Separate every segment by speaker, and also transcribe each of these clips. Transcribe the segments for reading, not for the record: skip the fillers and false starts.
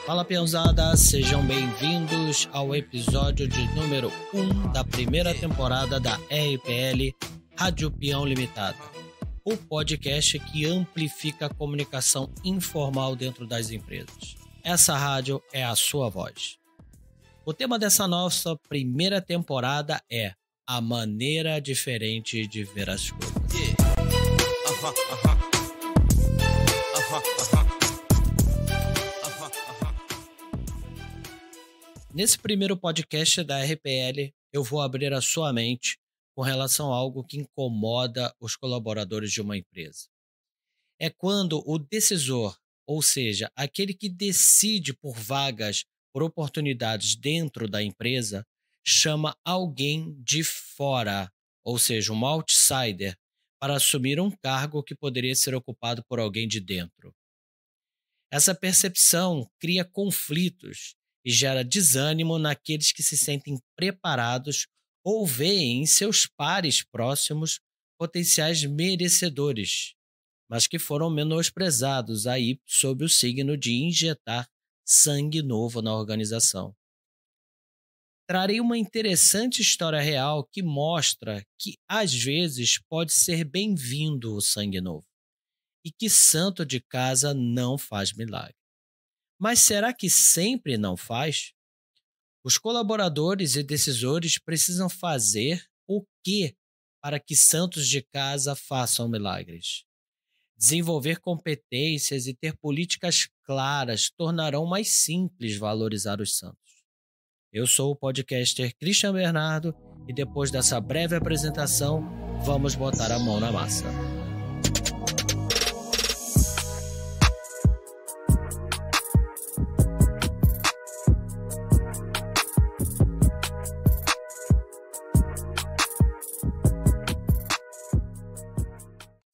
Speaker 1: Fala, peãozada, sejam bem-vindos ao episódio de número 1 da primeira temporada da RPL Rádio Peão Limitada, o podcast que amplifica a comunicação informal dentro das empresas. Essa rádio é a sua voz. O tema dessa nossa primeira temporada é a maneira diferente de ver as coisas. Nesse primeiro podcast da RPL, eu vou abrir a sua mente com relação a algo que incomoda os colaboradores de uma empresa. É quando o decisor, ou seja, aquele que decide por vagas, por oportunidades dentro da empresa, chama alguém de fora, ou seja, um outsider, para assumir um cargo que poderia ser ocupado por alguém de dentro. Essa percepção cria conflitos e gera desânimo naqueles que se sentem preparados ou veem em seus pares próximos potenciais merecedores, mas que foram menosprezados aí sob o signo de injetar sangue novo na organização. Trarei uma interessante história real que mostra que, às vezes, pode ser bem-vindo o sangue novo e que santo de casa não faz milagre. Mas será que sempre não faz? Os colaboradores e decisores precisam fazer o quê para que santos de casa façam milagres? Desenvolver competências e ter políticas claras tornarão mais simples valorizar os santos. Eu sou o podcaster Christian Bernardo e depois dessa breve apresentação, vamos botar a mão na massa.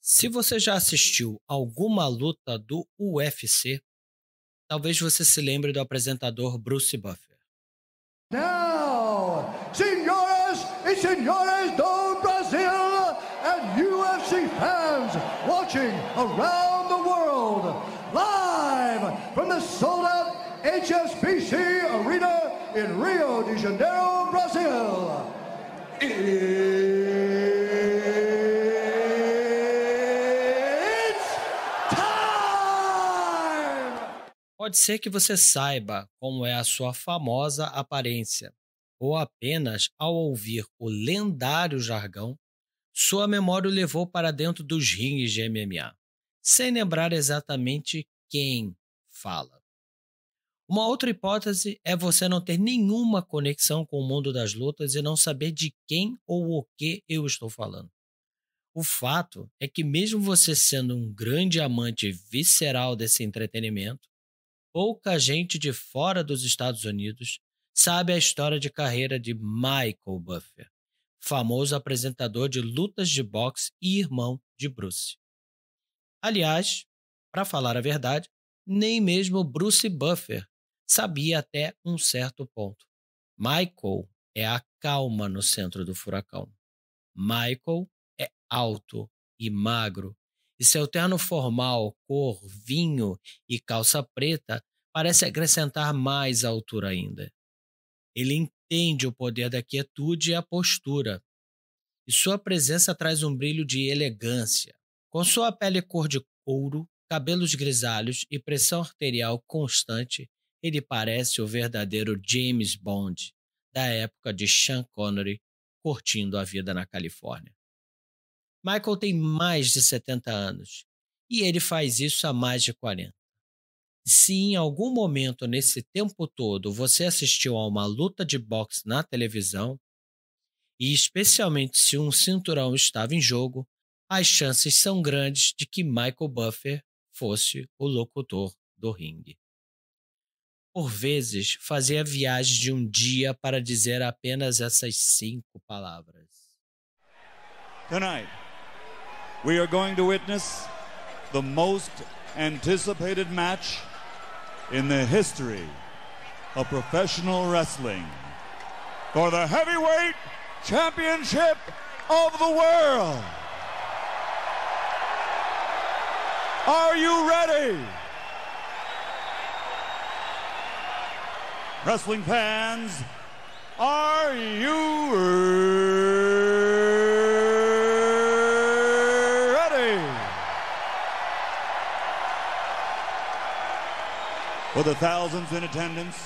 Speaker 1: Se você já assistiu alguma luta do UFC, talvez você se lembre do apresentador Bruce Buffer.
Speaker 2: Now, senhoras e senhores do Brasil and UFC fans watching around the world, live from the sold-out HSBC Arena in Rio de Janeiro, Brazil.
Speaker 1: Pode ser que você saiba como é a sua famosa aparência, ou apenas ao ouvir o lendário jargão, sua memória o levou para dentro dos ringues de MMA, sem lembrar exatamente quem fala. Uma outra hipótese é você não ter nenhuma conexão com o mundo das lutas e não saber de quem ou o que eu estou falando. O fato é que mesmo você sendo um grande amante visceral desse entretenimento, pouca gente de fora dos Estados Unidos sabe a história de carreira de Michael Buffer, famoso apresentador de lutas de boxe e irmão de Bruce. Aliás, para falar a verdade, nem mesmo Bruce Buffer sabia até um certo ponto. Michael é a calma no centro do furacão. Michael é alto e magro, e seu terno formal, cor, vinho e calça preta parece acrescentar mais altura ainda. Ele entende o poder da quietude e a postura, e sua presença traz um brilho de elegância. Com sua pele cor de couro, cabelos grisalhos e pressão arterial constante, ele parece o verdadeiro James Bond, da época de Sean Connery, curtindo a vida na Califórnia. Michael tem mais de 70 anos e ele faz isso há mais de 40. Se em algum momento nesse tempo todo você assistiu a uma luta de boxe na televisão, e especialmente se um cinturão estava em jogo, as chances são grandes de que Michael Buffer fosse o locutor do ringue. Por vezes, fazia viagem de um dia para dizer apenas essas 5 palavras.
Speaker 3: Tonight, we are going to witness the most anticipated match in the history of professional wrestling for the heavyweight championship of the world. Are you ready? Wrestling fans, are you ready? For the thousands in attendance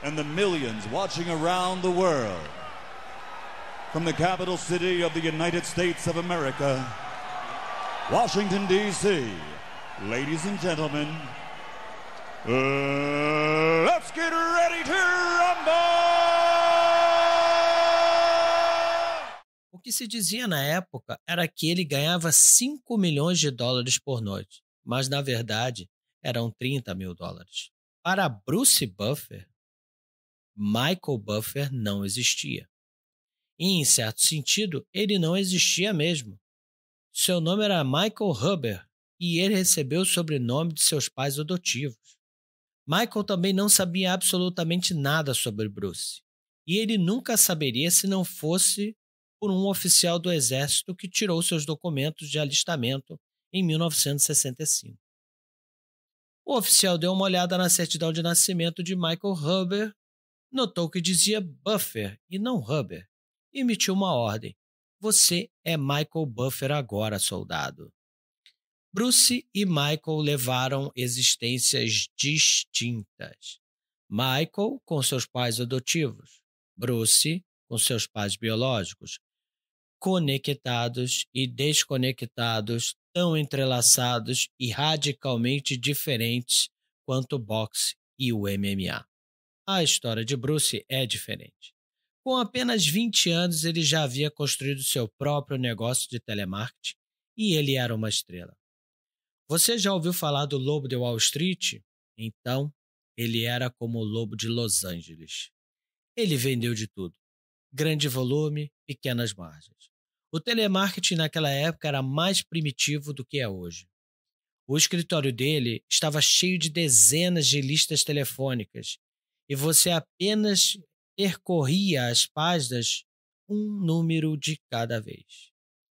Speaker 3: and the millions watching around the world, from the capital city of the United States of America, Washington, D.C., ladies and gentlemen, let's get ready to rumble!
Speaker 1: O que se dizia na época era que ele ganhava 5 milhões de dólares por noite, mas na verdade eram 30 mil dólares. Para Bruce Buffer, Michael Buffer não existia. E, em certo sentido, ele não existia mesmo. Seu nome era Michael Huber e ele recebeu o sobrenome de seus pais adotivos. Michael também não sabia absolutamente nada sobre Bruce, e ele nunca saberia se não fosse por um oficial do exército que tirou seus documentos de alistamento em 1965. O oficial deu uma olhada na certidão de nascimento de Michael Huber, notou que dizia Buffer e não Huber, e emitiu uma ordem. Você é Michael Buffer agora, soldado. Bruce e Michael levaram existências distintas. Michael com seus pais adotivos, Bruce com seus pais biológicos, conectados e desconectados, tão entrelaçados e radicalmente diferentes quanto o boxe e o MMA. A história de Bruce é diferente. Com apenas 20 anos, ele já havia construído seu próprio negócio de telemarketing e ele era uma estrela. Você já ouviu falar do Lobo de Wall Street? Então, ele era como o Lobo de Los Angeles. Ele vendeu de tudo. Grande volume, pequenas margens. O telemarketing naquela época era mais primitivo do que é hoje. O escritório dele estava cheio de dezenas de listas telefônicas e você apenas percorria as páginas um número de cada vez.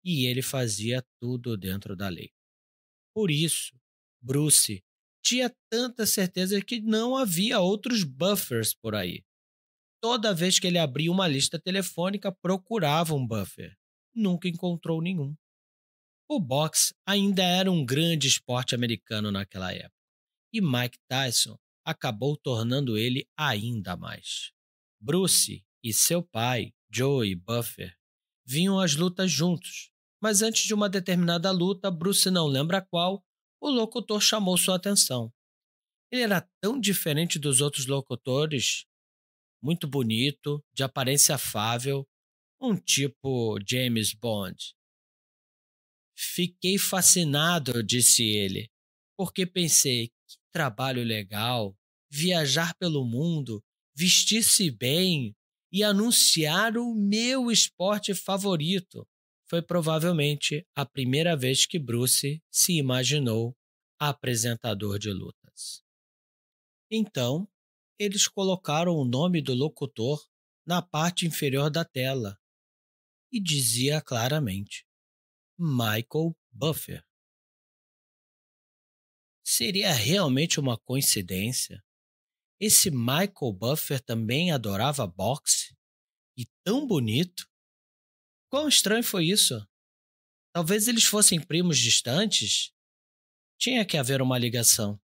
Speaker 1: E ele fazia tudo dentro da lei. Por isso, Bruce tinha tanta certeza que não havia outros buffers por aí. Toda vez que ele abria uma lista telefônica, procurava um buffer. Nunca encontrou nenhum. O boxe ainda era um grande esporte americano naquela época, e Mike Tyson acabou tornando ele ainda mais. Bruce e seu pai, Joey Buffer, vinham às lutas juntos, mas antes de uma determinada luta, Bruce não lembra qual, o locutor chamou sua atenção. Ele era tão diferente dos outros locutores, muito bonito, de aparência afável, um tipo James Bond. Fiquei fascinado, disse ele, porque pensei, que trabalho legal, viajar pelo mundo, vestir-se bem e anunciar o meu esporte favorito. Foi provavelmente a primeira vez que Bruce se imaginou apresentador de lutas. Então, eles colocaram o nome do locutor na parte inferior da tela e dizia claramente Michael Buffer. Seria realmente uma coincidência? Esse Michael Buffer também adorava boxe? E tão bonito? Quão estranho foi isso? Talvez eles fossem primos distantes? Tinha que haver uma ligação.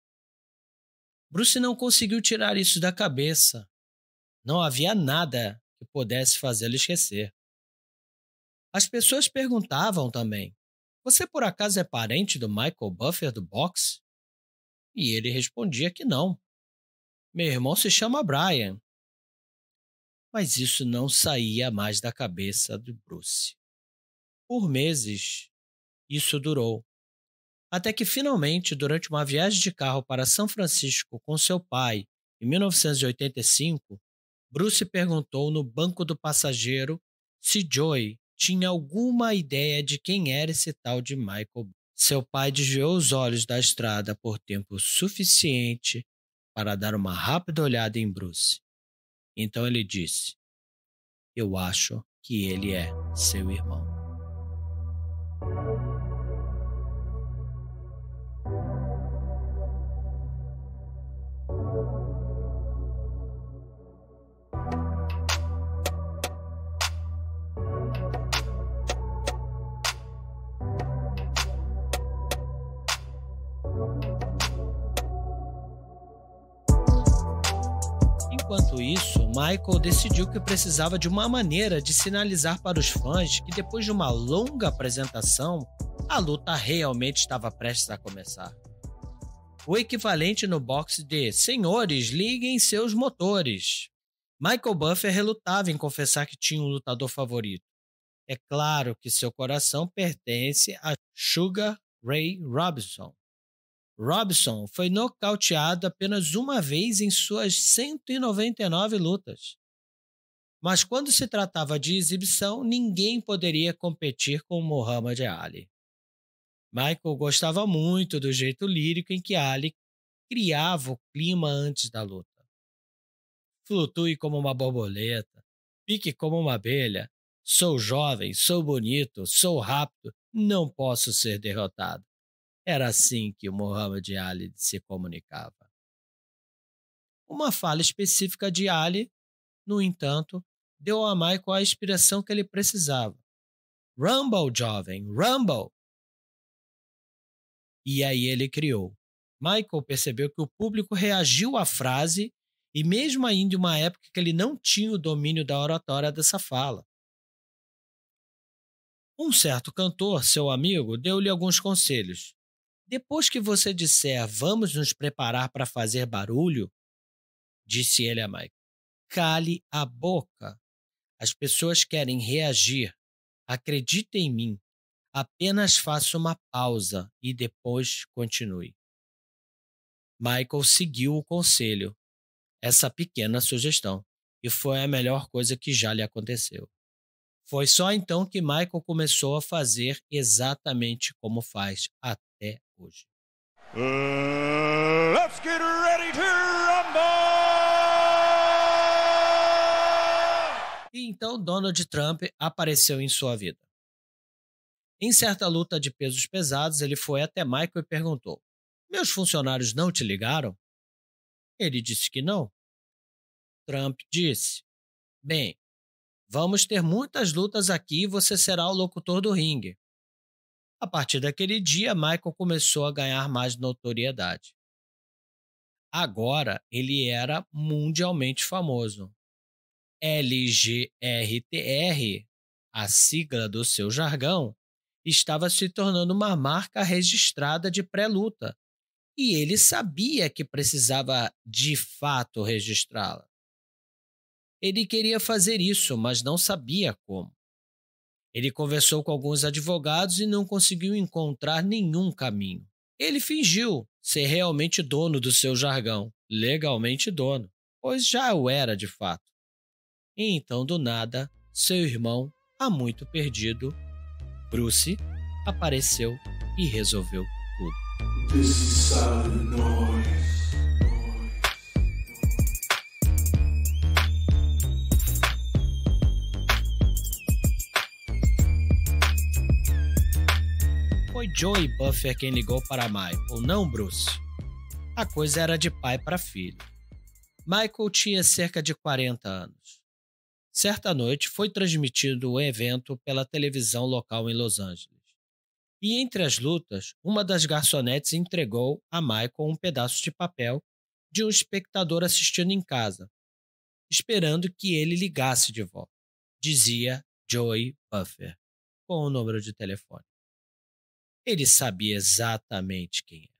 Speaker 1: Bruce não conseguiu tirar isso da cabeça. Não havia nada que pudesse fazê-lo esquecer. As pessoas perguntavam também, você por acaso é parente do Michael Buffer do boxe? E ele respondia que não. Meu irmão se chama Brian. Mas isso não saía mais da cabeça de Bruce. Por meses, isso durou. Até que finalmente, durante uma viagem de carro para São Francisco com seu pai, em 1985, Bruce perguntou no banco do passageiro se Joey tinha alguma ideia de quem era esse tal de Michael. Seu pai desviou os olhos da estrada por tempo suficiente para dar uma rápida olhada em Bruce. Então ele disse, eu acho que ele é seu irmão. Enquanto isso, Michael decidiu que precisava de uma maneira de sinalizar para os fãs que depois de uma longa apresentação, a luta realmente estava prestes a começar. O equivalente no boxe de "Senhores, liguem seus motores". Michael Buffer relutava em confessar que tinha um lutador favorito. É claro que seu coração pertence a Sugar Ray Robinson. Robinson foi nocauteado apenas uma vez em suas 199 lutas. Mas quando se tratava de exibição, ninguém poderia competir com Muhammad Ali. Michael gostava muito do jeito lírico em que Ali criava o clima antes da luta. Flutue como uma borboleta, pique como uma abelha. Sou jovem, sou bonito, sou rápido, não posso ser derrotado. Era assim que o Muhammad Ali se comunicava. Uma fala específica de Ali, no entanto, deu a Michael a inspiração que ele precisava. "Rumble, jovem, rumble!" E aí ele criou. Michael percebeu que o público reagiu à frase e mesmo ainda em uma época que ele não tinha o domínio da oratória dessa fala. Um certo cantor, seu amigo, deu-lhe alguns conselhos. "Depois que você disser 'vamos nos preparar para fazer barulho'", disse ele a Michael, "cale a boca. As pessoas querem reagir. Acredite em mim. Apenas faça uma pausa e depois continue." Michael seguiu o conselho, essa pequena sugestão, e foi a melhor coisa que já lhe aconteceu. Foi só então que Michael começou a fazer exatamente como faz até hoje.
Speaker 3: Let's get ready to rumble!
Speaker 1: E então Donald Trump apareceu em sua vida. Em certa luta de pesos pesados, ele foi até Michael e perguntou: "Meus funcionários não te ligaram?" Ele disse que não. Trump disse: "Bem, vamos ter muitas lutas aqui e você será o locutor do ringue." A partir daquele dia, Michael começou a ganhar mais notoriedade. Agora ele era mundialmente famoso. LGRTR, a sigla do seu jargão, estava se tornando uma marca registrada de pré-luta, e ele sabia que precisava de fato registrá-la. Ele queria fazer isso, mas não sabia como. Ele conversou com alguns advogados e não conseguiu encontrar nenhum caminho. Ele fingiu ser realmente dono do seu jargão, legalmente dono, pois já o era de fato. E então, do nada, seu irmão, há muito perdido, Bruce, apareceu e resolveu tudo.
Speaker 4: This is silent noise.
Speaker 1: Foi Joey Buffer quem ligou para Michael, não Bruce. A coisa era de pai para filho. Michael tinha cerca de 40 anos. Certa noite foi transmitido o evento pela televisão local em Los Angeles. E entre as lutas, uma das garçonetes entregou a Michael um pedaço de papel de um espectador assistindo em casa, esperando que ele ligasse de volta. Dizia Joey Buffer, com o número de telefone. Ele sabia exatamente quem era.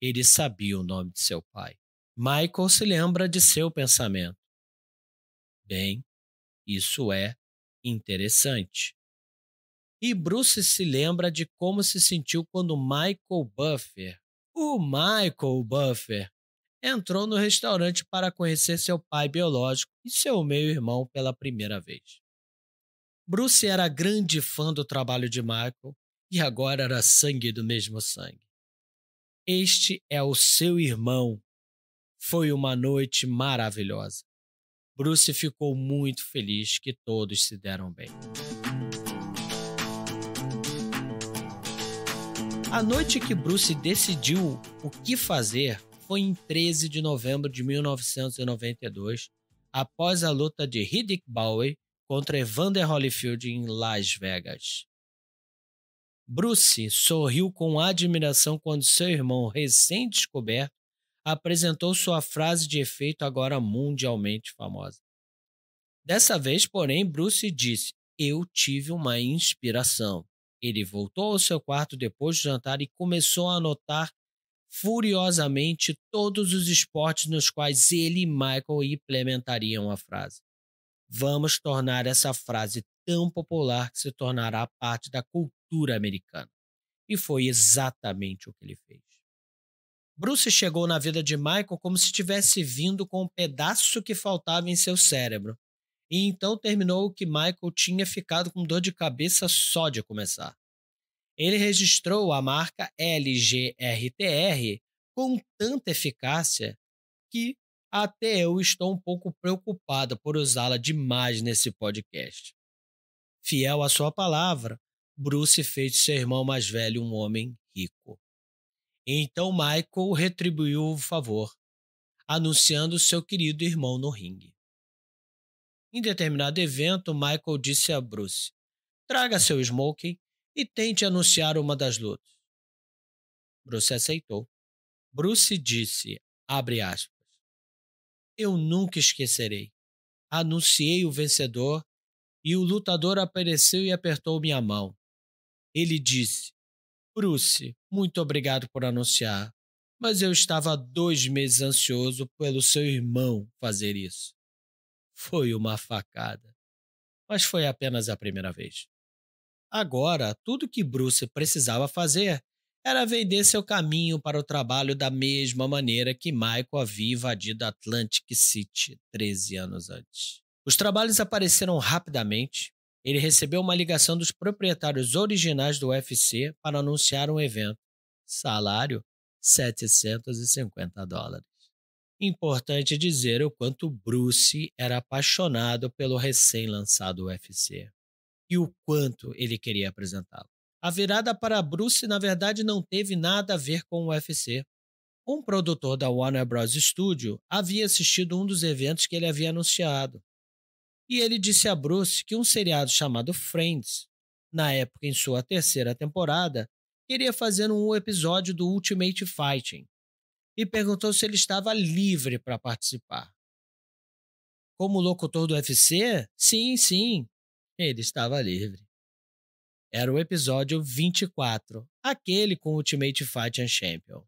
Speaker 1: Ele sabia o nome de seu pai. Michael se lembra de seu pensamento. Bem, isso é interessante. E Bruce se lembra de como se sentiu quando Michael Buffer, o Michael Buffer, entrou no restaurante para conhecer seu pai biológico e seu meio-irmão pela primeira vez. Bruce era grande fã do trabalho de Michael e agora era sangue do mesmo sangue. Este é o seu irmão. Foi uma noite maravilhosa. Bruce ficou muito feliz que todos se deram bem. A noite que Bruce decidiu o que fazer foi em 13 de novembro de 1992, após a luta de Riddick Bowe contra Evander Holyfield em Las Vegas. Bruce sorriu com admiração quando seu irmão recém-descoberto apresentou sua frase de efeito agora mundialmente famosa. Dessa vez, porém, Bruce disse: "Eu tive uma inspiração." Ele voltou ao seu quarto depois do jantar e começou a anotar furiosamente todos os esportes nos quais ele e Michael implementariam a frase. Vamos tornar essa frase tão popular que se tornará parte da cultura americana. E foi exatamente o que ele fez. Bruce chegou na vida de Michael como se tivesse vindo com um pedaço que faltava em seu cérebro. E então terminou o que Michael tinha ficado com dor de cabeça só de começar. Ele registrou a marca LGRTR com tanta eficácia que até eu estou um pouco preocupado por usá-la demais nesse podcast. Fiel à sua palavra, Bruce fez de seu irmão mais velho um homem rico. Então Michael retribuiu o favor, anunciando seu querido irmão no ringue. Em determinado evento, Michael disse a Bruce: "Traga seu smoking e tente anunciar uma das lutas." Bruce aceitou. Bruce disse, abre aspas, "Eu nunca esquecerei. Anunciei o vencedor e o lutador apareceu e apertou minha mão. Ele disse, Bruce, muito obrigado por anunciar, mas eu estava há 2 meses ansioso pelo seu irmão fazer isso." Foi uma facada, mas foi apenas a primeira vez. Agora, tudo que Bruce precisava fazer era vender seu caminho para o trabalho da mesma maneira que Michael havia invadido Atlantic City 13 anos antes. Os trabalhos apareceram rapidamente. Ele recebeu uma ligação dos proprietários originais do UFC para anunciar um evento. Salário, $750. Importante dizer o quanto Bruce era apaixonado pelo recém-lançado UFC e o quanto ele queria apresentá-lo. A virada para Bruce, na verdade, não teve nada a ver com o UFC. Um produtor da Warner Bros. Studio havia assistido um dos eventos que ele havia anunciado. E ele disse a Bruce que um seriado chamado Friends, na época em sua 3ª temporada, queria fazer um episódio do Ultimate Fighting e perguntou se ele estava livre para participar. Como locutor do UFC? Sim, ele estava livre. Era o episódio 24, aquele com o Ultimate Fighting Champion.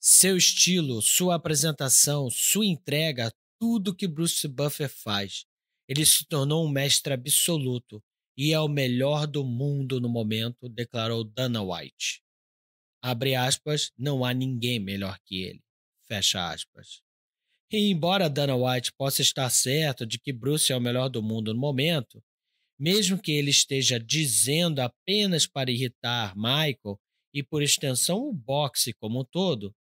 Speaker 1: Seu estilo, sua apresentação, sua entrega, tudo que Bruce Buffer faz. Ele se tornou um mestre absoluto e é o melhor do mundo no momento, declarou Dana White. Abre aspas, não há ninguém melhor que ele. Fecha aspas. E embora Dana White possa estar certo de que Bruce é o melhor do mundo no momento, mesmo que ele esteja dizendo apenas para irritar Michael e por extensão o boxe como um todo,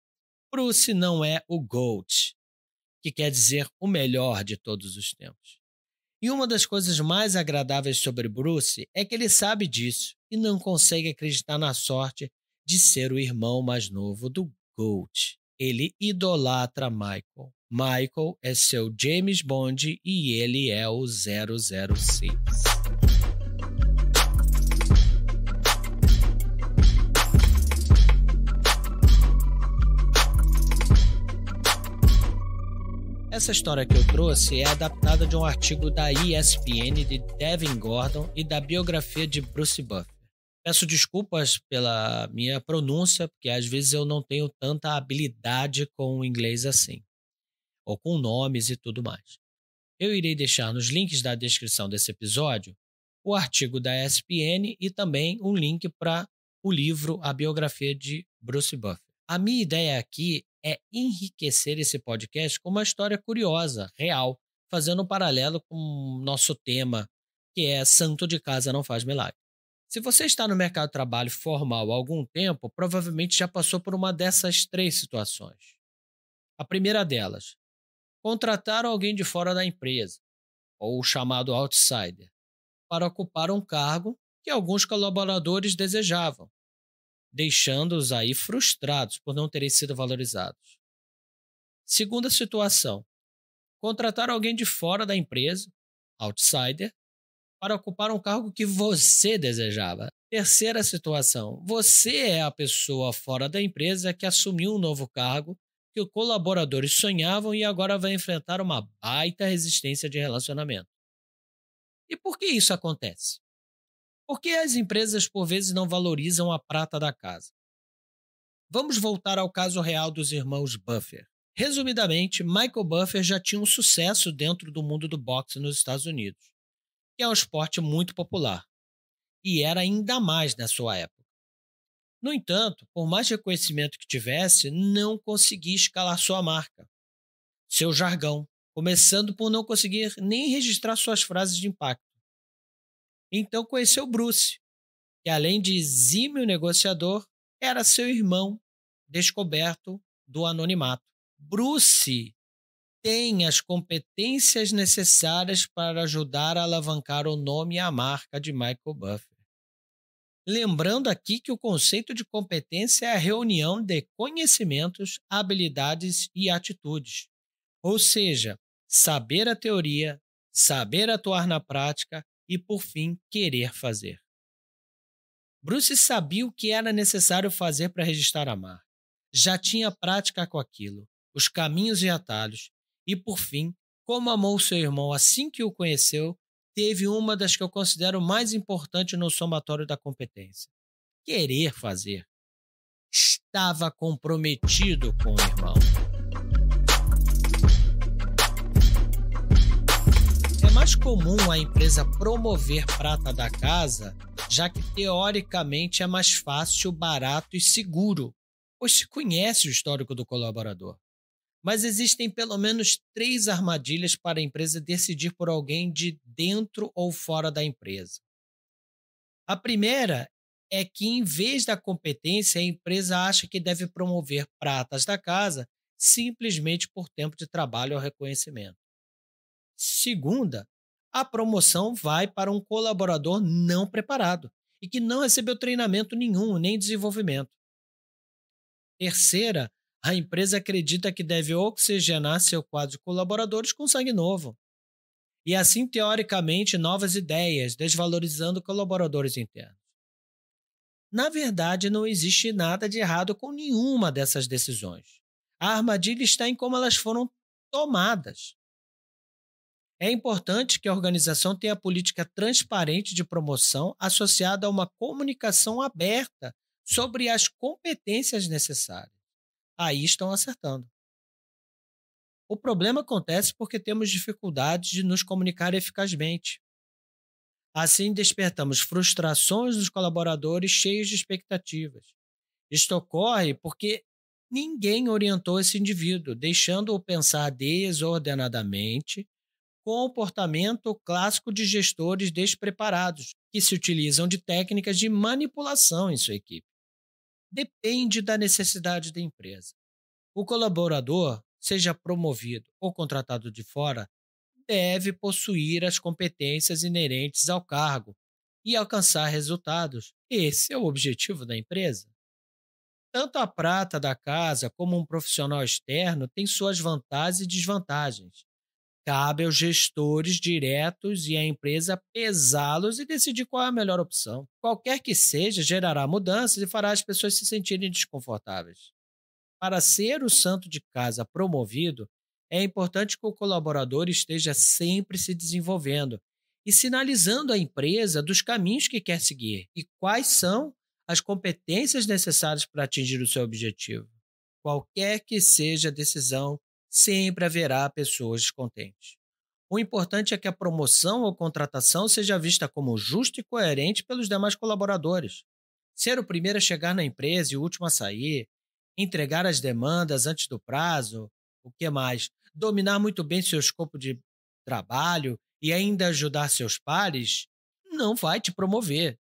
Speaker 1: Bruce não é o GOAT, que quer dizer o melhor de todos os tempos. E uma das coisas mais agradáveis sobre Bruce é que ele sabe disso e não consegue acreditar na sorte de ser o irmão mais novo do GOAT. Ele idolatra Michael. Michael é seu James Bond e ele é o 006. Essa história que eu trouxe é adaptada de um artigo da ESPN de Devin Gordon e da biografia de Bruce Buffer. Peço desculpas pela minha pronúncia, porque às vezes eu não tenho tanta habilidade com o inglês assim, ou com nomes e tudo mais. Eu irei deixar nos links da descrição desse episódio o artigo da ESPN e também um link para o livro A Biografia de Bruce Buffer. A minha ideia aqui é enriquecer esse podcast com uma história curiosa, real, fazendo um paralelo com o nosso tema, que é Santo de Casa não faz milagre. Se você está no mercado de trabalho formal há algum tempo, provavelmente já passou por uma dessas 3 situações. A primeira delas, contratar alguém de fora da empresa, ou o chamado outsider, para ocupar um cargo que alguns colaboradores desejavam, deixando-os aí frustrados por não terem sido valorizados. Segunda situação, contratar alguém de fora da empresa, outsider, para ocupar um cargo que você desejava, Terceira situação: você é a pessoa fora da empresa que assumiu um novo cargo que os colaboradores sonhavam e agora vai enfrentar uma baita resistência de relacionamento. E por que isso acontece? Porque as empresas por vezes não valorizam a prata da casa. Vamos voltar ao caso real dos irmãos Buffer. Resumidamente, Michael Buffer já tinha um sucesso dentro do mundo do boxe nos Estados Unidos, que é um esporte muito popular, e era ainda mais na sua época. No entanto, por mais reconhecimento que tivesse, não conseguia escalar sua marca, seu jargão, começando por não conseguir nem registrar suas frases de impacto. Então conheceu Bruce, que além de exímio negociador, era seu irmão descoberto do anonimato. Bruce tem as competências necessárias para ajudar a alavancar o nome e a marca de Michael Buffer. Lembrando aqui que o conceito de competência é a reunião de conhecimentos, habilidades e atitudes. Ou seja, saber a teoria, saber atuar na prática e, por fim, querer fazer. Bruce sabia o que era necessário fazer para registrar a marca. Já tinha prática com aquilo, os caminhos e atalhos, e, por fim, como amou seu irmão assim que o conheceu, teve uma das que eu considero mais importantes no somatório da competência: querer fazer. Estava comprometido com o irmão. É mais comum a empresa promover prata da casa, já que teoricamente é mais fácil, barato e seguro, pois se conhece o histórico do colaborador. Mas existem pelo menos 3 armadilhas para a empresa decidir por alguém de dentro ou fora da empresa. A primeira é que, em vez da competência, a empresa acha que deve promover pratas da casa simplesmente por tempo de trabalho ou reconhecimento. Segunda, a promoção vai para um colaborador não preparado e que não recebeu treinamento nenhum nem desenvolvimento. Terceira, a empresa acredita que deve oxigenar seu quadro de colaboradores com sangue novo. E assim, teoricamente, novas ideias, desvalorizando colaboradores internos. Na verdade, não existe nada de errado com nenhuma dessas decisões. A armadilha está em como elas foram tomadas. É importante que a organização tenha política transparente de promoção associada a uma comunicação aberta sobre as competências necessárias. Aí estão acertando. O problema acontece porque temos dificuldades de nos comunicar eficazmente. Assim, despertamos frustrações dos colaboradores cheios de expectativas. Isto ocorre porque ninguém orientou esse indivíduo, deixando-o pensar desordenadamente, comportamento clássico de gestores despreparados, que se utilizam de técnicas de manipulação em sua equipe. Depende da necessidade da empresa. O colaborador, seja promovido ou contratado de fora, deve possuir as competências inerentes ao cargo e alcançar resultados. Esse é o objetivo da empresa. Tanto a prata da casa como um profissional externo têm suas vantagens e desvantagens. Cabe aos gestores diretos e à empresa pesá-los e decidir qual é a melhor opção. Qualquer que seja, gerará mudanças e fará as pessoas se sentirem desconfortáveis. Para ser o santo de casa promovido, é importante que o colaborador esteja sempre se desenvolvendo e sinalizando à empresa dos caminhos que quer seguir e quais são as competências necessárias para atingir o seu objetivo. Qualquer que seja a decisão, sempre haverá pessoas descontentes. O importante é que a promoção ou contratação seja vista como justa e coerente pelos demais colaboradores. Ser o primeiro a chegar na empresa e o último a sair, entregar as demandas antes do prazo, o que mais? Dominar muito bem seu escopo de trabalho e ainda ajudar seus pares, não vai te promover.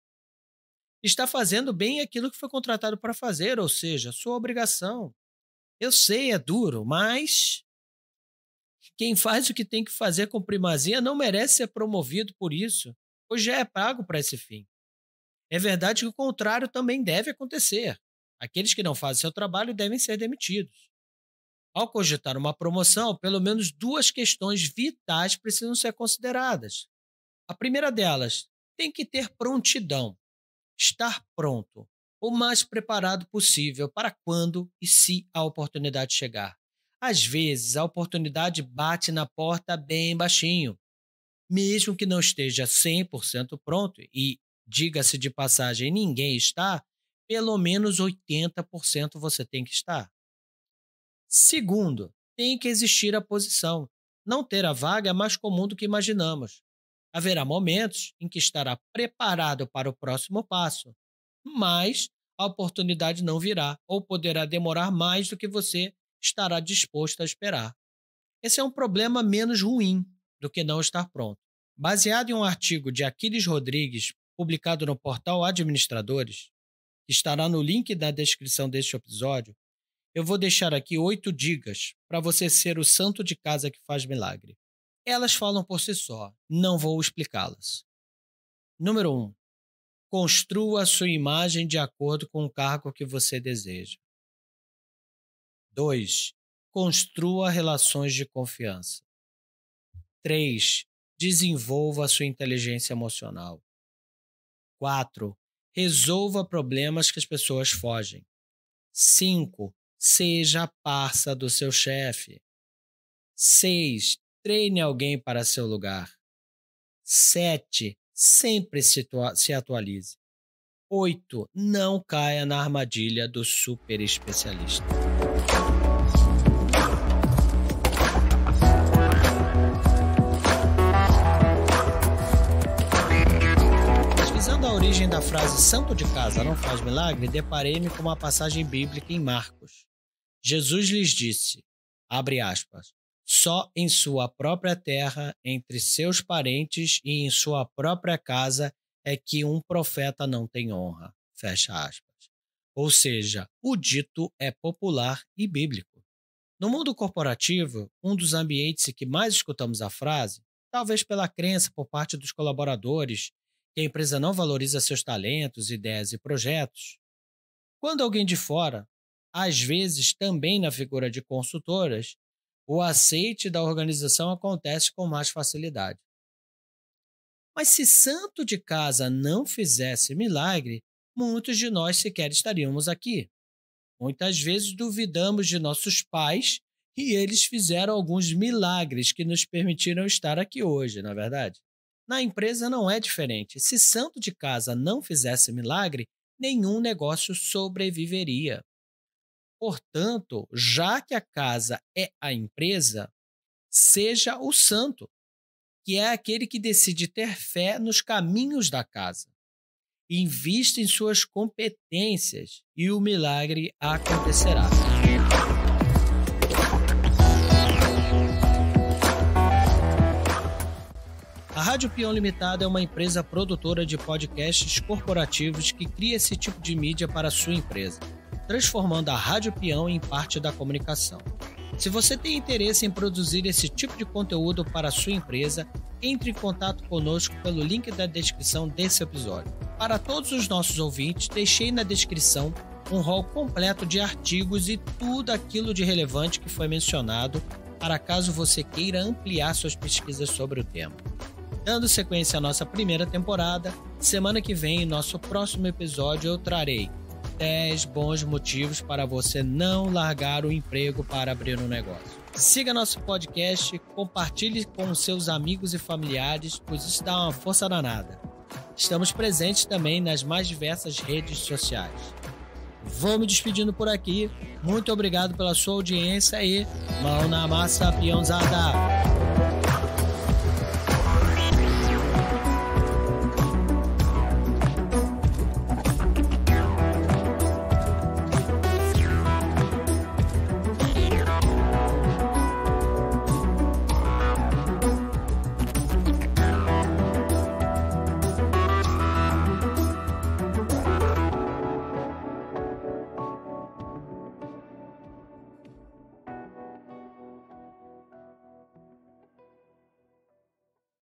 Speaker 1: Está fazendo bem aquilo que foi contratado para fazer, ou seja, sua obrigação. Eu sei, é duro, mas quem faz o que tem que fazer com primazia não merece ser promovido por isso, pois já é pago para esse fim. É verdade que o contrário também deve acontecer. Aqueles que não fazem seu trabalho devem ser demitidos. Ao cogitar uma promoção, pelo menos 2 questões vitais precisam ser consideradas. A primeira delas, tem que ter prontidão. estar pronto, o mais preparado possível para quando e se a oportunidade chegar. Às vezes, a oportunidade bate na porta bem baixinho. Mesmo que não esteja 100% pronto, e diga-se de passagem, ninguém está, pelo menos 80% você tem que estar. Segundo, tem que existir a posição. Não ter a vaga é mais comum do que imaginamos. Haverá momentos em que estará preparado para o próximo passo, mas a oportunidade não virá ou poderá demorar mais do que você estará disposto a esperar. Esse é um problema menos ruim do que não estar pronto. Baseado em um artigo de Aquiles Rodrigues, publicado no portal Administradores, que estará no link da descrição deste episódio, eu vou deixar aqui 8 dicas para você ser o santo de casa que faz milagre. Elas falam por si só, não vou explicá-las. Número 1. Construa a sua imagem de acordo com o cargo que você deseja. 2. Construa relações de confiança. 3. Desenvolva a sua inteligência emocional. 4. Resolva problemas que as pessoas fogem. 5. Seja a parça do seu chefe. 6. Treine alguém para seu lugar. 7. Sempre se atualize. 8. Não caia na armadilha do super especialista. Pesquisando a origem da frase santo de casa não faz milagre, deparei-me com uma passagem bíblica em Marcos. Jesus lhes disse, abre aspas, só em sua própria terra, entre seus parentes e em sua própria casa é que um profeta não tem honra, fecha aspas. Ou seja, o dito é popular e bíblico. No mundo corporativo, um dos ambientes em que mais escutamos a frase, talvez pela crença por parte dos colaboradores que a empresa não valoriza seus talentos, ideias e projetos. Quando alguém de fora, às vezes também na figura de consultoras, o aceite da organização acontece com mais facilidade. Mas se santo de casa não fizesse milagre, muitos de nós sequer estaríamos aqui. Muitas vezes duvidamos de nossos pais e eles fizeram alguns milagres que nos permitiram estar aqui hoje, não é verdade? Na empresa não é diferente. Se santo de casa não fizesse milagre, nenhum negócio sobreviveria. Portanto, já que a casa é a empresa, seja o santo, que é aquele que decide ter fé nos caminhos da casa. Invista em suas competências e o milagre acontecerá. A Rádio Peão Limitada é uma empresa produtora de podcasts corporativos que cria esse tipo de mídia para a sua empresa, transformando a Rádio Peão em parte da comunicação. Se você tem interesse em produzir esse tipo de conteúdo para a sua empresa, entre em contato conosco pelo link da descrição desse episódio. Para todos os nossos ouvintes, deixei na descrição um rol completo de artigos e tudo aquilo de relevante que foi mencionado, para caso você queira ampliar suas pesquisas sobre o tema. Dando sequência à nossa primeira temporada, semana que vem, em nosso próximo episódio, eu trarei 10 bons motivos para você não largar o emprego para abrir um negócio. Siga nosso podcast, compartilhe com seus amigos e familiares, pois isso dá uma força danada. Estamos presentes também nas mais diversas redes sociais. Vou me despedindo por aqui. Muito obrigado pela sua audiência e mão na massa, peãozada!